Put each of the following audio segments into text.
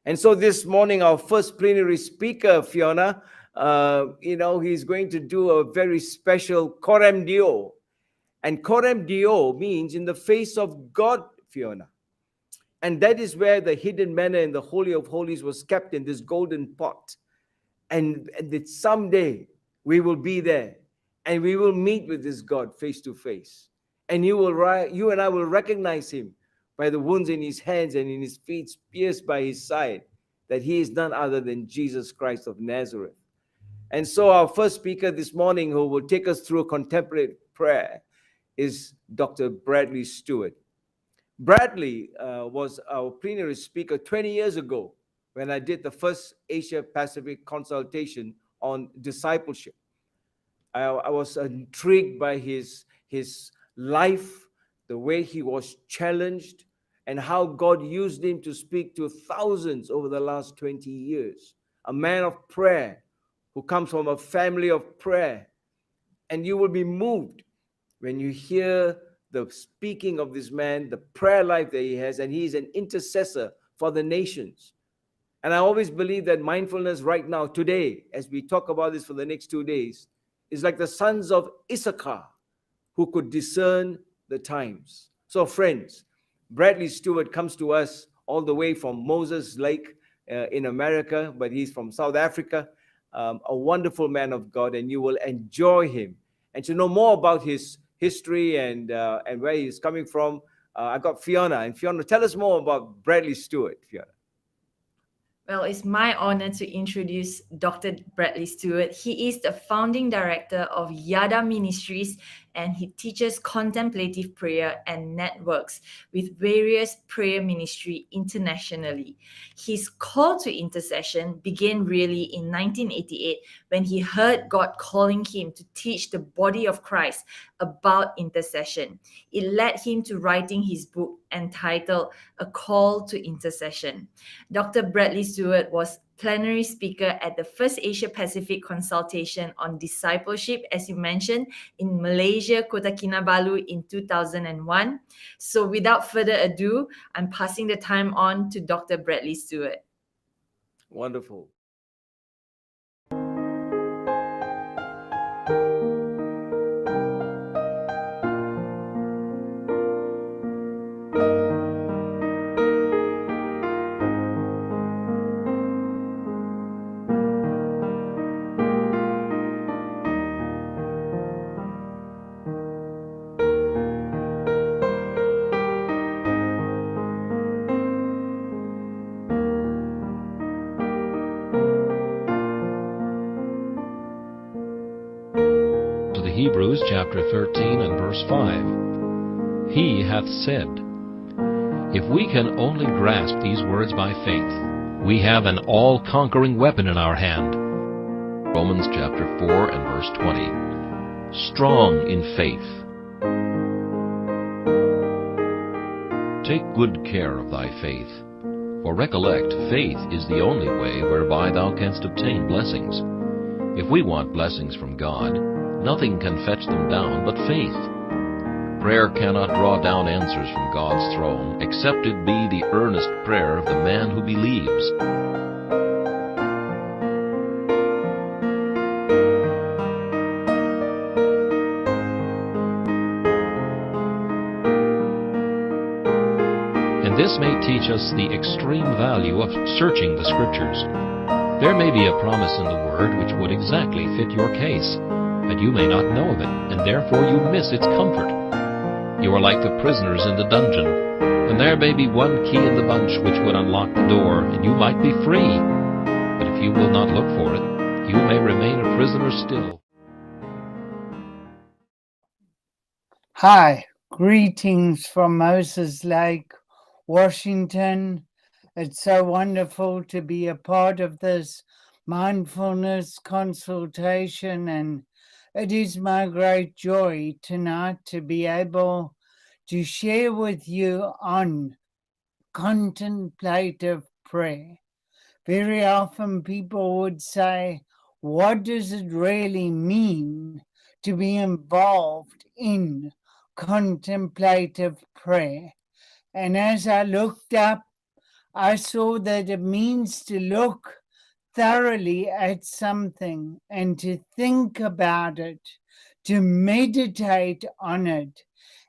And so this morning, our first plenary speaker, Fiona, he's going to do a very special Corem Deo. And Corem Deo means in the face of God, Fiona. And that is where the hidden manna in the Holy of Holies was kept in this golden pot. And that someday we will be there and we will meet with this God face to face. And you and I will recognize him by the wounds in his hands and in his feet, pierced by his side, that he is none other than Jesus Christ of Nazareth. And so our first speaker this morning, who will take us through a contemplative prayer, is Dr. Bradley Stuart. Bradley was our plenary speaker 20 years ago when I did the first Asia-Pacific consultation on discipleship. I was intrigued by his life, the way he was challenged, and how God used him to speak to thousands over the last 20 years. A man of prayer who comes from a family of prayer. And you will be moved when you hear the speaking of this man, the prayer life that he has, and he is an intercessor for the nations. And I always believe that mindfulness right now, today, as we talk about this for the next 2 days, is like the sons of Issachar who could discern the times. So friends, Bradley Stuart comes to us all the way from Moses Lake in America, but he's from South Africa, a wonderful man of God, and you will enjoy him. And to know more about his history and where he's coming from, I got Fiona. And Fiona, tell us more about Bradley Stuart, Fiona. Well, it's my honor to introduce Dr. Bradley Stuart. He is the founding director of Yada Ministries, and he teaches contemplative prayer and networks with various prayer ministry internationally. His call to intercession began really in 1988 when he heard God calling him to teach the body of Christ about intercession. It led him to writing his book entitled A Call to Intercession. Dr. Bradley Stuart was plenary speaker at the first Asia-Pacific Consultation on Discipleship, as you mentioned, in Malaysia, Kota Kinabalu in 2001. So without further ado, I'm passing the time on to Dr. Bradley Stuart. Wonderful. Hebrews chapter 13 and verse 5. He hath said. If we can only grasp these words by faith, we have an all-conquering weapon in our hand. Romans chapter 4 and verse 20. Strong in faith. Take good care of thy faith. For recollect, faith is the only way whereby thou canst obtain blessings. If we want blessings from God, nothing can fetch them down but faith. Prayer cannot draw down answers from God's throne, except it be the earnest prayer of the man who believes. And this may teach us the extreme value of searching the Scriptures. There may be a promise in the Word which would exactly fit your case, but you may not know of it, and therefore you miss its comfort. You are like the prisoners in the dungeon, and there may be one key in the bunch which would unlock the door, and you might be free. But if you will not look for it, you may remain a prisoner still. Hi, greetings from Moses Lake, Washington. It's so wonderful to be a part of this mindfulness consultation, and it is my great joy tonight to be able to share with you on contemplative prayer. Very often people would say, what does it really mean to be involved in contemplative prayer? And as I looked up, I saw that it means to look thoroughly at something and to think about it, to meditate on it,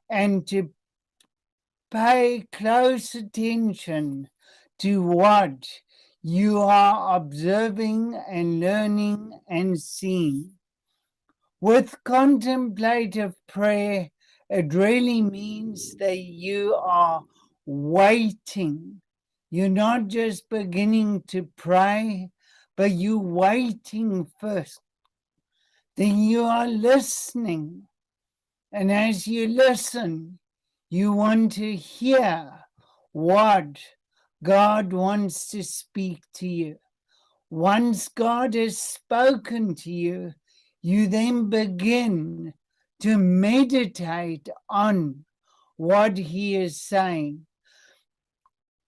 and to pay close attention to what you are observing and learning and seeing. With contemplative prayer, it really means that you are waiting. You're not just beginning to pray, but you're waiting first. Then you are listening. And as you listen, you want to hear what God wants to speak to you. Once God has spoken to you, you then begin to meditate on what he is saying.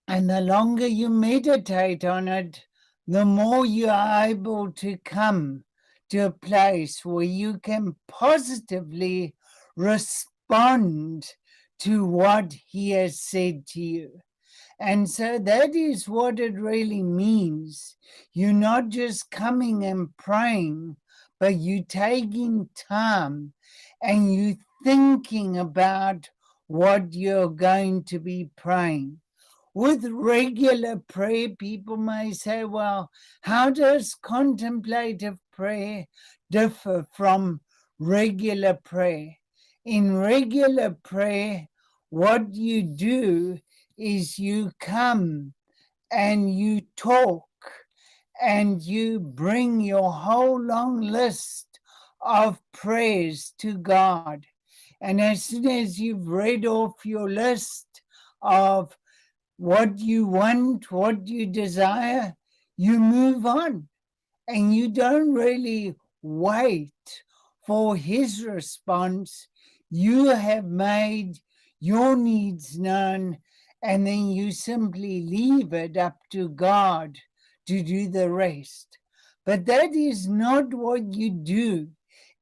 And the longer you meditate on it, the more you are able to come to a place where you can positively respond to what he has said to you. And so that is what it really means. You're not just coming and praying, but you taking time and you thinking about what you're going to be praying. With regular prayer, people may say, well, how does contemplative prayer differ from regular prayer? In regular prayer, what you do is you come and you talk and you bring your whole long list of prayers to God. And as soon as you've read off your list of what you want, what you desire, you move on. And you don't really wait for his response. You have made your needs known, and then you simply leave it up to God to do the rest. But that is not what you do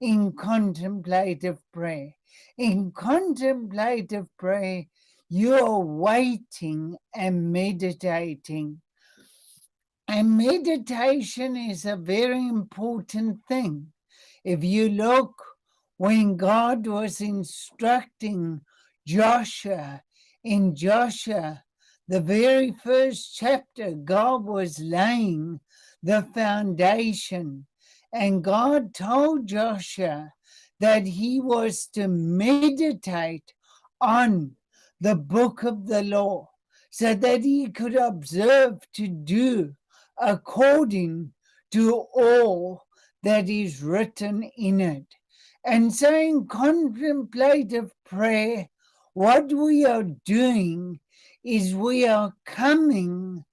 in contemplative prayer. In contemplative prayer, you're waiting and meditating. And meditation is a very important thing. If you look, when God was instructing Joshua, in Joshua, the very first chapter, God was laying the foundation. And God told Joshua that he was to meditate on the book of the law so that he could observe to do according to all that is written in it. And so in contemplative prayer, what we are doing is we are coming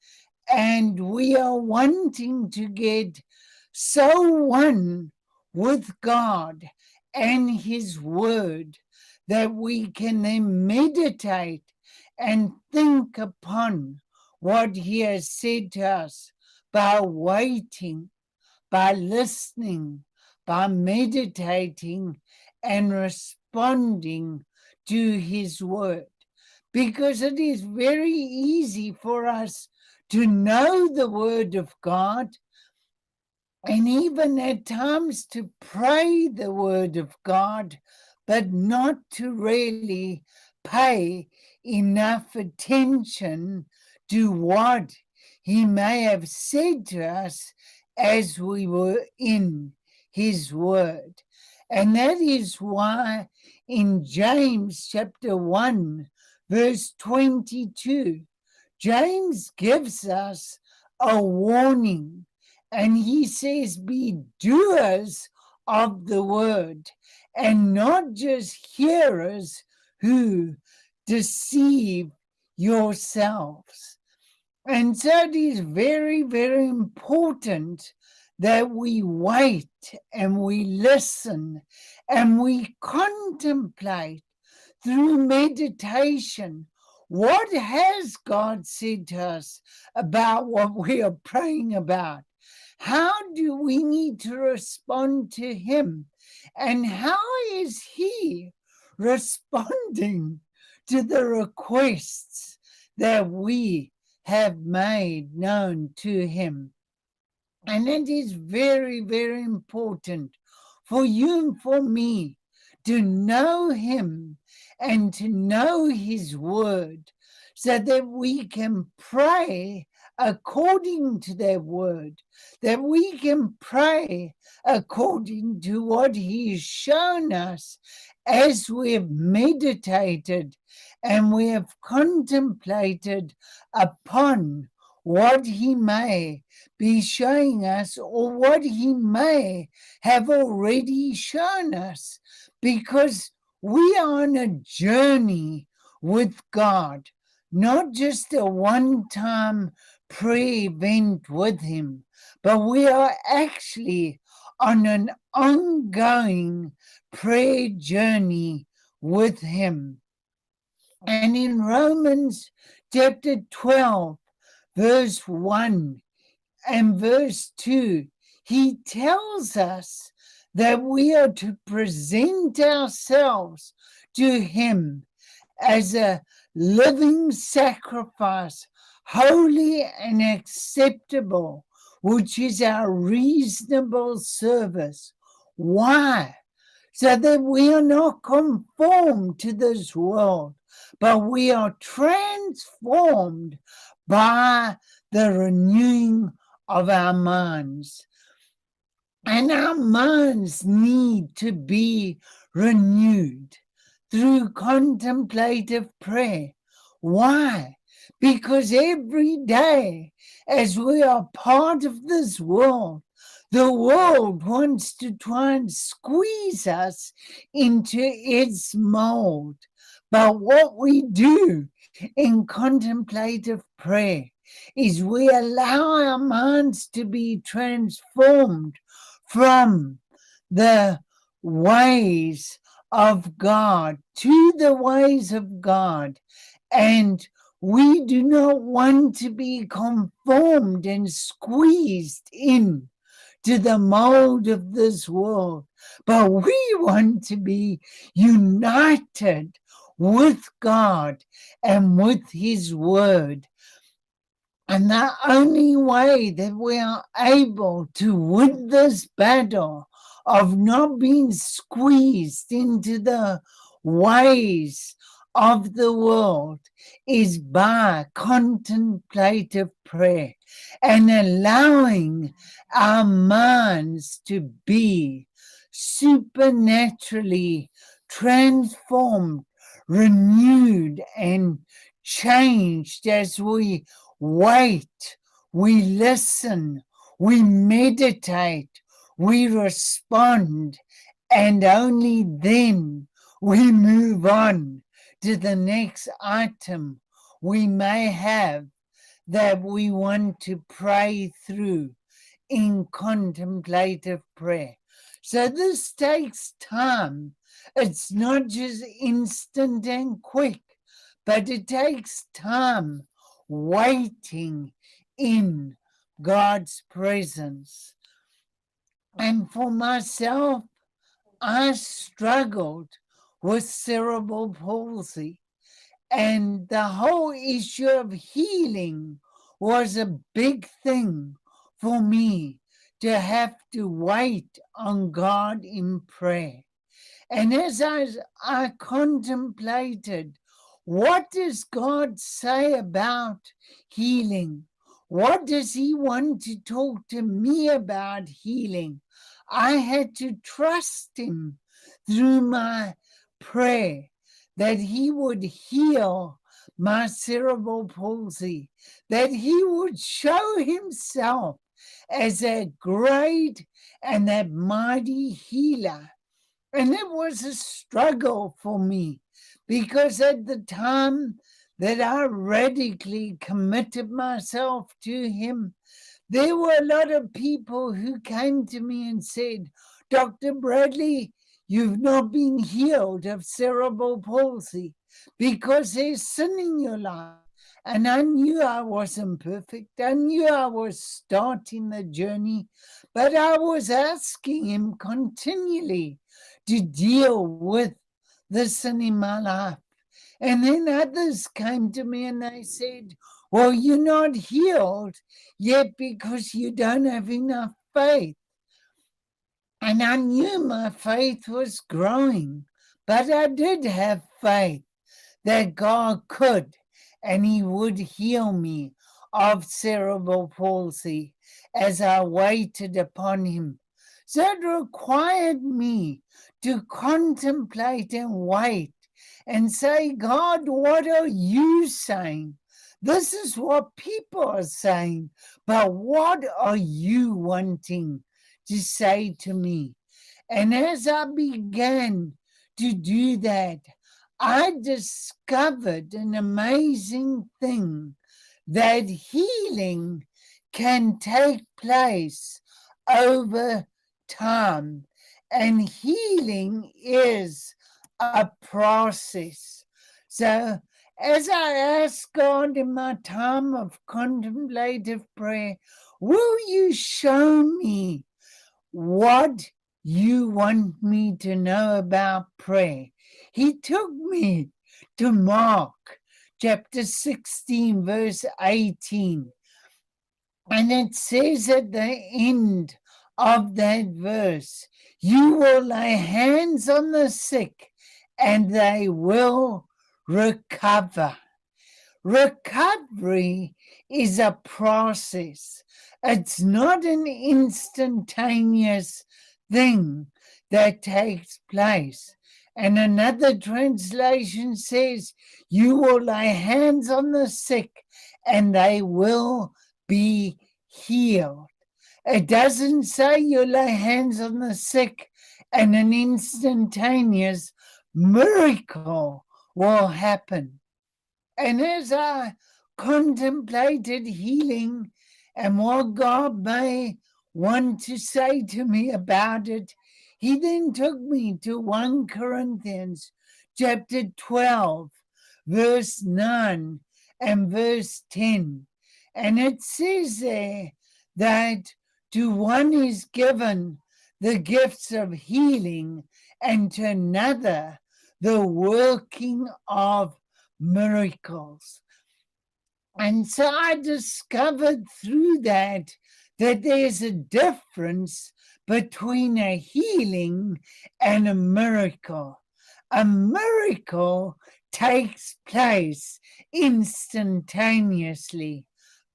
and we are wanting to get so one with God and his word that we can then meditate and think upon what he has said to us by waiting, by listening, by meditating and responding to his word. Because it is very easy for us to know the word of God and even at times to pray the word of God, but not to really pay enough attention to what he may have said to us as we were in his word. And that is why in James chapter 1, verse 22, James gives us a warning. And he says, be doers of the word and not just hearers who deceive yourselves. And so it is very, very important that we wait and we listen and we contemplate through meditation. What has God said to us about what we are praying about? How do we need to respond to him? And how is he responding to the requests that we have made known to him. And it is very, very important for you and for me to know him and to know his word so that we can pray according to their word, that we can pray according to what he has shown us as we have meditated and we have contemplated upon what he may be showing us or what he may have already shown us, because we are on a journey with God, not just a one-time prayer event with him, but we are actually on an ongoing prayer journey with him. And in Romans chapter 12, verse 1 and verse 2, he tells us that we are to present ourselves to him as a living sacrifice, holy and acceptable, which is our reasonable service. Why? So that we are not conformed to this world, but we are transformed by the renewing of our minds. And our minds need to be renewed through contemplative prayer. Why? Because every day, as we are part of this world, the world wants to try and squeeze us into its mold. But what we do in contemplative prayer is we allow our minds to be transformed from the ways of God to the ways of God. And we do not want to be conformed and squeezed in to the mold of this world, but we want to be united with God and with his word. And the only way that we are able to win this battle of not being squeezed into the ways of the world is by contemplative prayer and allowing our minds to be supernaturally transformed, renewed, and changed as we wait, we listen, we meditate, we respond, and only then we move on to the next item we may have that we want to pray through in contemplative prayer. So this takes time. It's not just instant and quick, but it takes time waiting in God's presence. And for myself, I struggled with cerebral palsy, and the whole issue of healing was a big thing for me to have to wait on God in prayer. And as I contemplated, what does God say about healing? What does he want to talk to me about healing? I had to trust him through my prayer that he would heal my cerebral palsy, that he would show himself as a great and a mighty healer. And it was a struggle for me, because at the time that I radically committed myself to him, there were a lot of people who came to me and said, Dr. Bradley, you've not been healed of cerebral palsy because there's sin in your life. And I knew I wasn't perfect. I knew I was starting the journey, but I was asking him continually to deal with the sin in my life. And then others came to me and they said, Well, you're not healed yet because you don't have enough faith. And I knew my faith was growing, but I did have faith that God could and he would heal me of cerebral palsy as I waited upon him. So it required me to contemplate and wait and say, God, what are you saying? This is what people are saying, but what are you wanting to say to me? And as I began to do that, I discovered an amazing thing, that healing can take place over time, and healing is a process. So as I ask God in my time of contemplative prayer, will you show me what you want me to know about prayer? He took me to Mark chapter 16, verse 18. And it says at the end of that verse, you will lay hands on the sick and they will recover. Recovery is a process. It's not an instantaneous thing that takes place. And another translation says, you will lay hands on the sick and they will be healed. It doesn't say you lay hands on the sick and an instantaneous miracle will happen. And as I contemplated healing and what God may want to say to me about it, he then took me to 1 Corinthians chapter 12, verse 9 and verse 10. And it says there that to one is given the gifts of healing, and to another the working of miracles. And so I discovered through that there's a difference between a healing and a miracle. A miracle takes place instantaneously,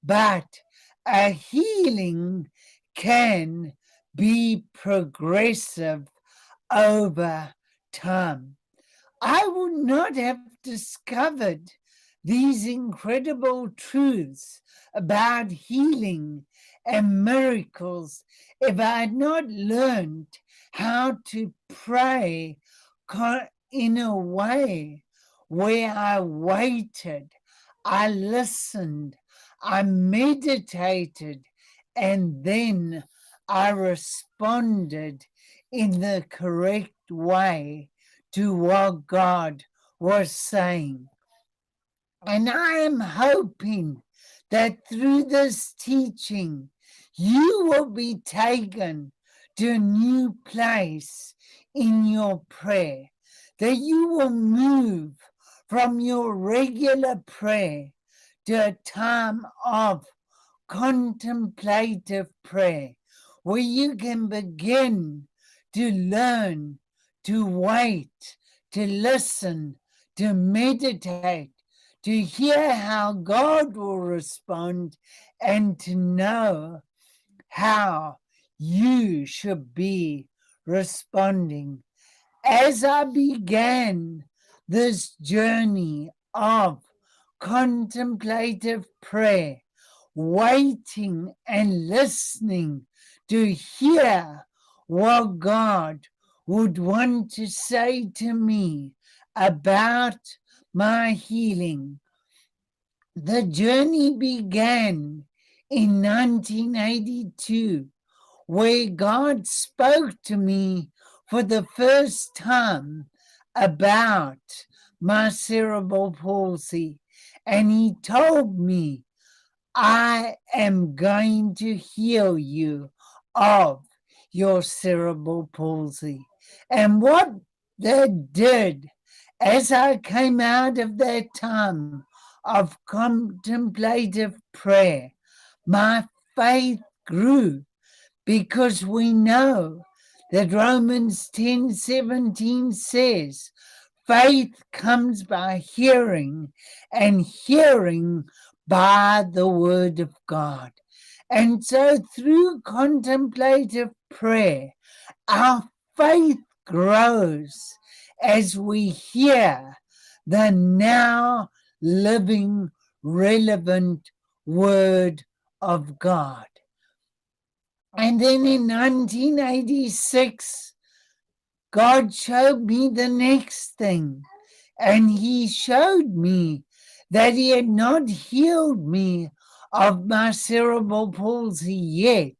but a healing can be progressive over time. I would not have discovered these incredible truths about healing and miracles if I had not learned how to pray in a way where I waited, I listened, I meditated, and then I responded in the correct way to what God was saying. And I am hoping that through this teaching, you will be taken to a new place in your prayer, that you will move from your regular prayer to a time of contemplative prayer, where you can begin to learn, to wait, to listen, to meditate, to hear how God will respond, and to know how you should be responding. As I began this journey of contemplative prayer, waiting and listening to hear what God would want to say to me about my healing. The journey began in 1982, where God spoke to me for the first time about my cerebral palsy. And he told me, I am going to heal you of your cerebral palsy. And what that did, as I came out of that time of contemplative prayer, my faith grew, because we know that Romans 10:17 says, faith comes by hearing, and hearing by the word of God. And so through contemplative prayer, our faith grows as we hear the now living, relevant word of God. And then in 1986, God showed me the next thing. And he showed me that he had not healed me of my cerebral palsy yet,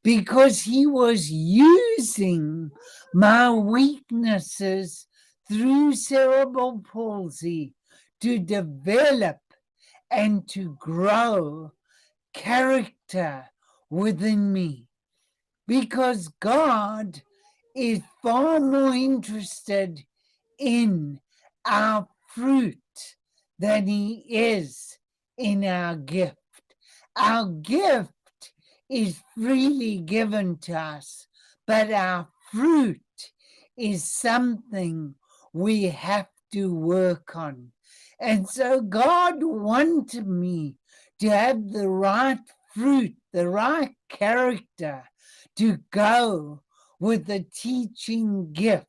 because he was using my weaknesses through cerebral palsy to develop and to grow character within me. Because God is far more interested in our fruit than he is in our gift. Our gift is freely given to us, but our fruit is something we have to work on. And so God wanted me to have the right fruit, the right character to go with the teaching gift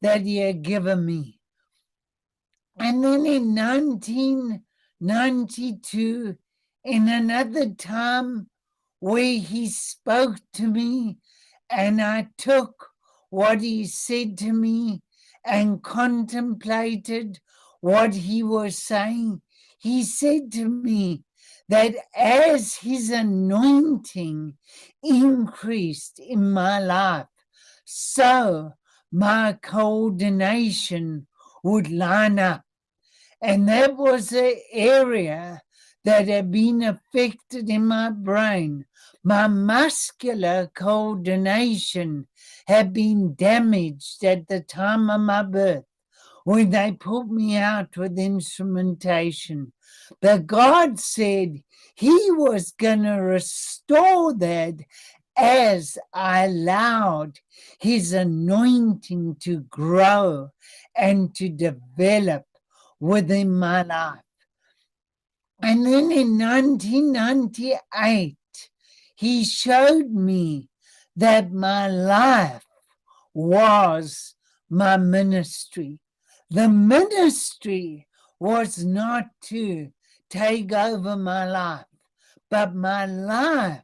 that he had given me. And then in 1992, in another time where he spoke to me, and I took what he said to me and contemplated what he was saying, he said to me that as his anointing increased in my life, so my coordination would line up. And that was an area that had been affected in my brain. My muscular coordination had been damaged at the time of my birth, when they put me out with instrumentation. But God said he was going to restore that as I allowed his anointing to grow and to develop within my life. And then in 1998, he showed me that my life was my ministry. The ministry was not to take over my life, but my life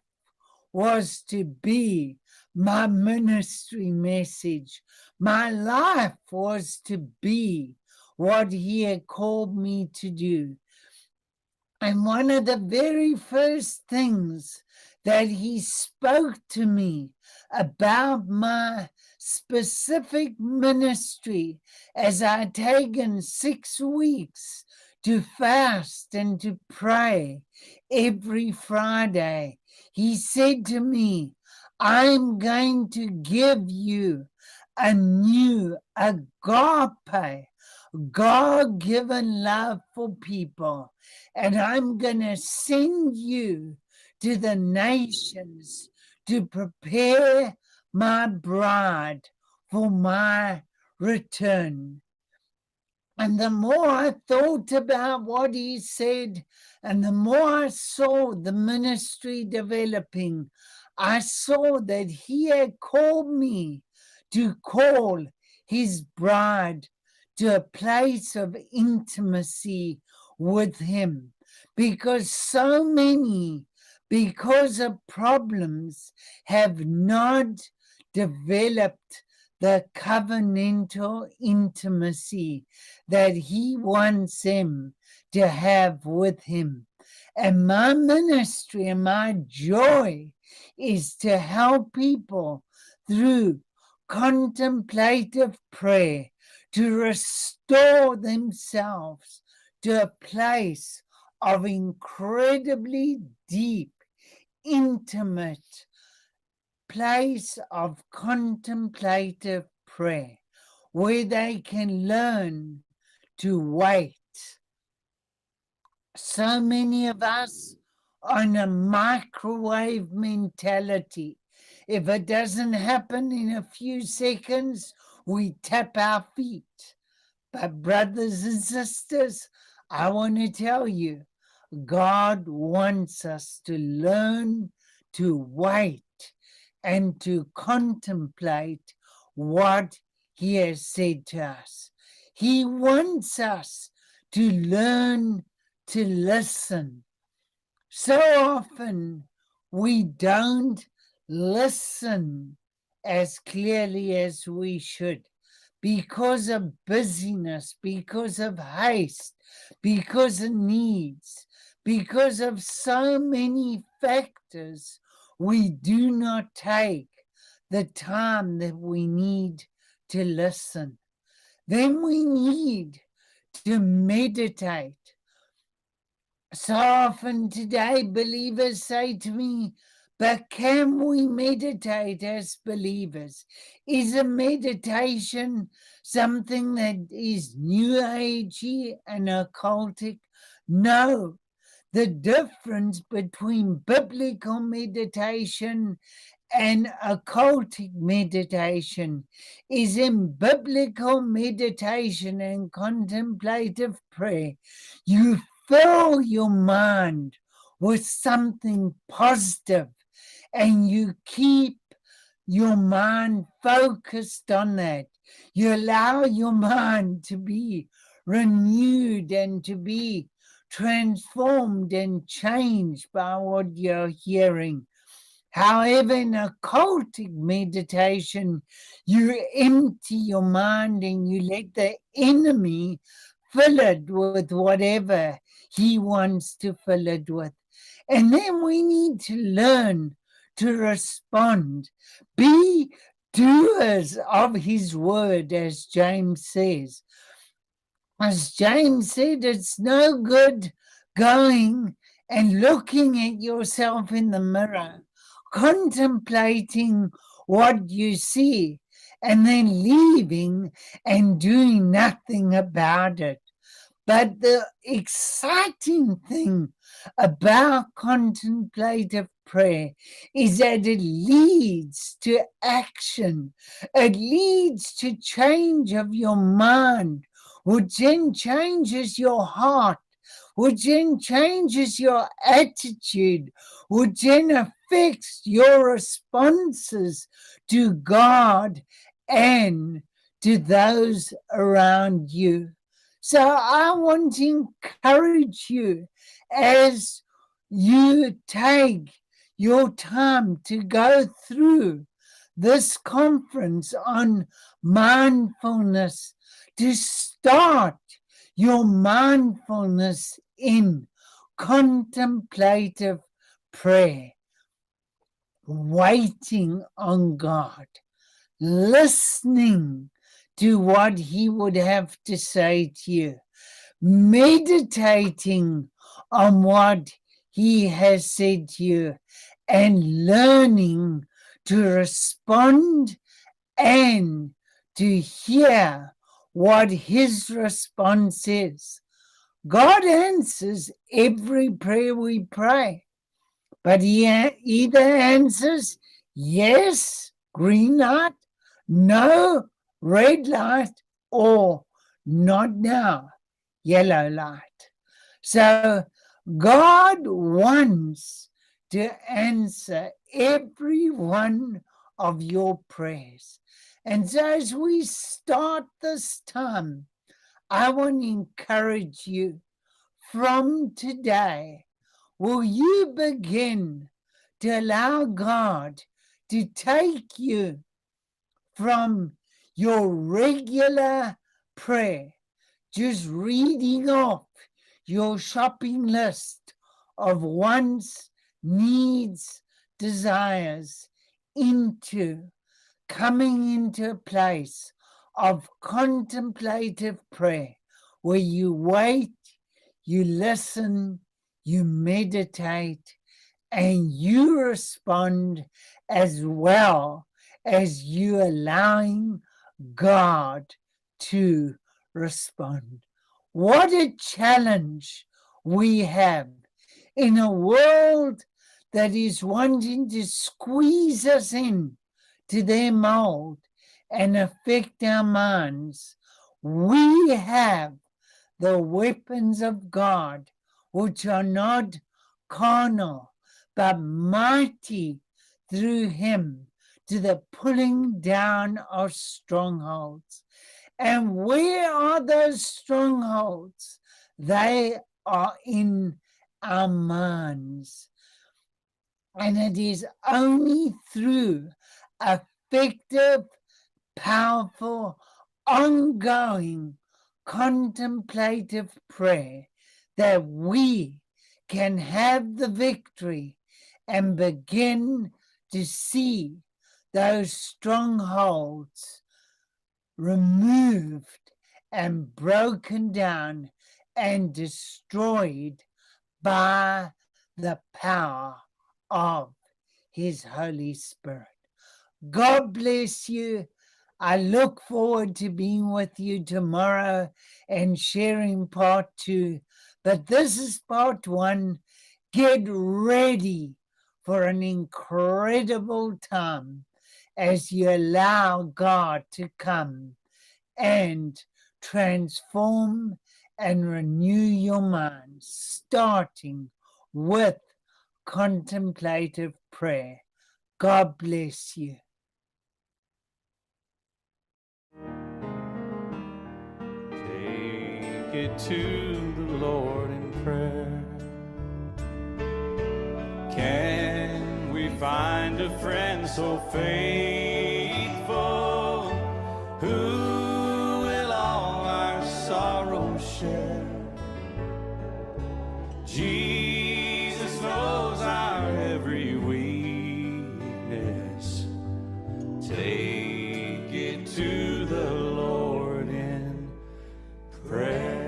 was to be my ministry message. My life was to be what he had called me to do. And one of the very first things that he spoke to me about my specific ministry, as I'd taken 6 weeks to fast and to pray every Friday, he said to me, I'm going to give you a new agape, God-given love for people, and I'm going to send you to the nations to prepare my bride for my return. And the more I thought about what he said, and the more I saw the ministry developing, I saw that he had called me to call his bride to a place of intimacy with him, because so many, because of problems, have not developed the covenantal intimacy that he wants them to have with him. And my ministry and my joy is to help people through contemplative prayer to restore themselves to a place of incredibly deep, intimate place of contemplative prayer, where they can learn to wait So many of us on a microwave mentality. If it doesn't happen in a few seconds, we tap our feet. But brothers and sisters, I want to tell you, God wants us to learn to wait and to contemplate what he has said to us. He wants us to learn to listen. So often we don't listen as clearly as we should because of busyness, because of haste, because of needs, because of so many factors. We do not take the time that we need to listen. Then we need to meditate. So often today, believers say to me, but can we meditate as believers? Is a meditation something that is new agey and occultic? No. The difference between biblical meditation and occultic meditation is in biblical meditation and contemplative prayer, you fill your mind with something positive and you keep your mind focused on that. You allow your mind to be renewed and to be transformed and changed by what you're hearing. However, in occultic meditation, you empty your mind and you let the enemy fill it with whatever he wants to fill it with. And then we need to learn to respond. Be doers of his word, as James says. As James said, it's no good going and looking at yourself in the mirror, contemplating what you see, and then leaving and doing nothing about it. But the exciting thing about contemplative prayer is that it leads to action. It leads to change of your mind, which then changes your heart, which then changes your attitude, which then affects your responses to God and to those around you. So I want to encourage you as you take your time to go through this conference on mindfulness, to start your mindfulness in contemplative prayer, waiting on God, listening to what he would have to say to you, meditating on what he has said to you, and learning to respond and to hear what his response is. God answers every prayer we pray, but he either answers yes, green light, no, red light, or not now, yellow light. So God wants to answer every one of your prayers. And so as we start this time, I want to encourage you from today, will you begin to allow God to take you from your regular prayer, just reading off your shopping list of wants, needs, desires, into coming into a place of contemplative prayer where you wait, you listen, you meditate, and you respond as well as you allowing God to respond. What a challenge we have in a world that is wanting to squeeze us in to their mold and affect our minds. We have the weapons of God, which are not carnal, but mighty through him to the pulling down of strongholds. And where are those strongholds? They are in our minds. And it is only through effective, powerful, ongoing contemplative prayer that we can have the victory and begin to see those strongholds removed and broken down and destroyed by the power of his Holy Spirit. God bless you. I look forward to being with you tomorrow and sharing part 2. But this is part 1. Get ready for an incredible time as you allow God to come and transform and renew your mind, starting with contemplative prayer. God bless you. Take it to the Lord in prayer. Can we find a friend so faithful who will all our sorrows share? Jesus knows our every weakness. Take it to the Lord in prayer.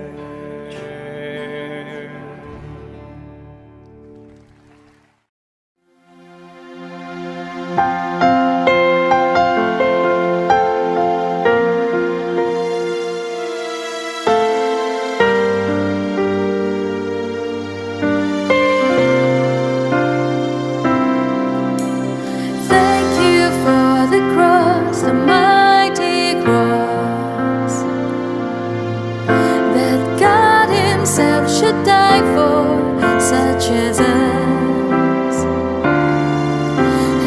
Thank you for the cross, the mighty cross, that God himself should die for such as us.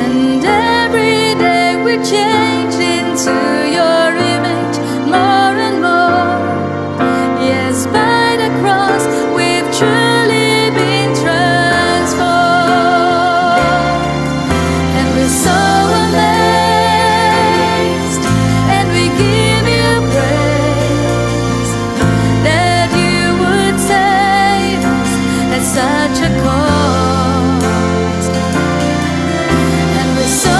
And every day we're changed into your image more and more. Yes, by the cross we've truly been transformed. And we're so amazed, and we give you praise that you would save us at such a cost. And we're so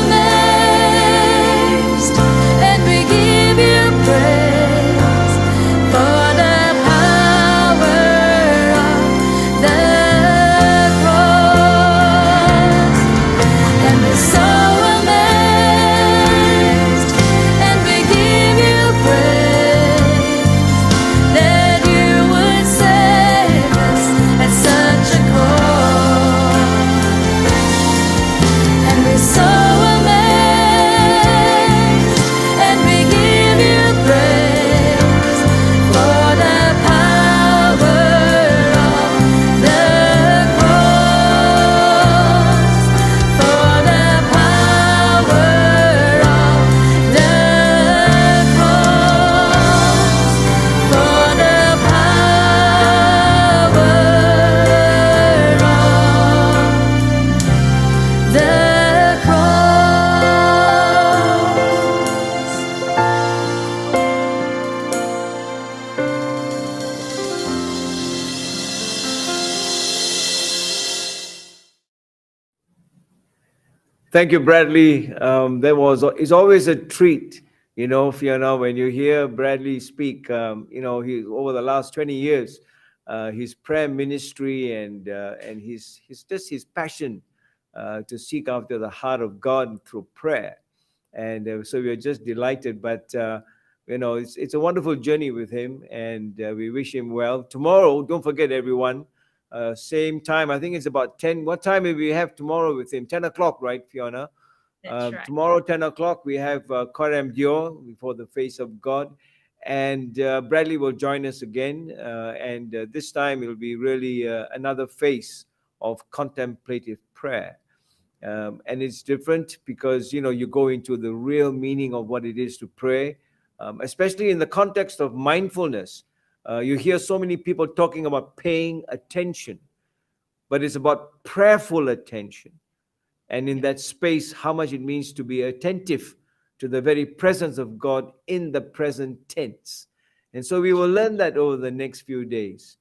amazed, and we give you praise for the power of the cross. And we're so amazed, and we give you praise that you would save us at such a cost. And we're so amazed, and we give you praise for the power of the cross. For the power of the cross. For the power of the Thank you, Bradley. It's always a treat, Fiona, when you hear Bradley speak. He over the last 20 years, his prayer ministry and his passion to seek after the heart of God through prayer. And so we are just delighted. But you know, it's a wonderful journey with him, and we wish him well. Tomorrow, don't forget everyone, same time, I think it's about 10. What time will we have tomorrow with him? 10 o'clock, right, Fiona? That's right. Tomorrow, 10 o'clock, we have Korem Dio, Before the Face of God. And Bradley will join us again. And this time it'll be really another face of contemplative prayer. And it's different because, you know, you go into the real meaning of what it is to pray, especially in the context of mindfulness. You hear so many people talking about paying attention, but it's about prayerful attention. And in that space, how much it means to be attentive to the very presence of God in the present tense. And so we will learn that over the next few days.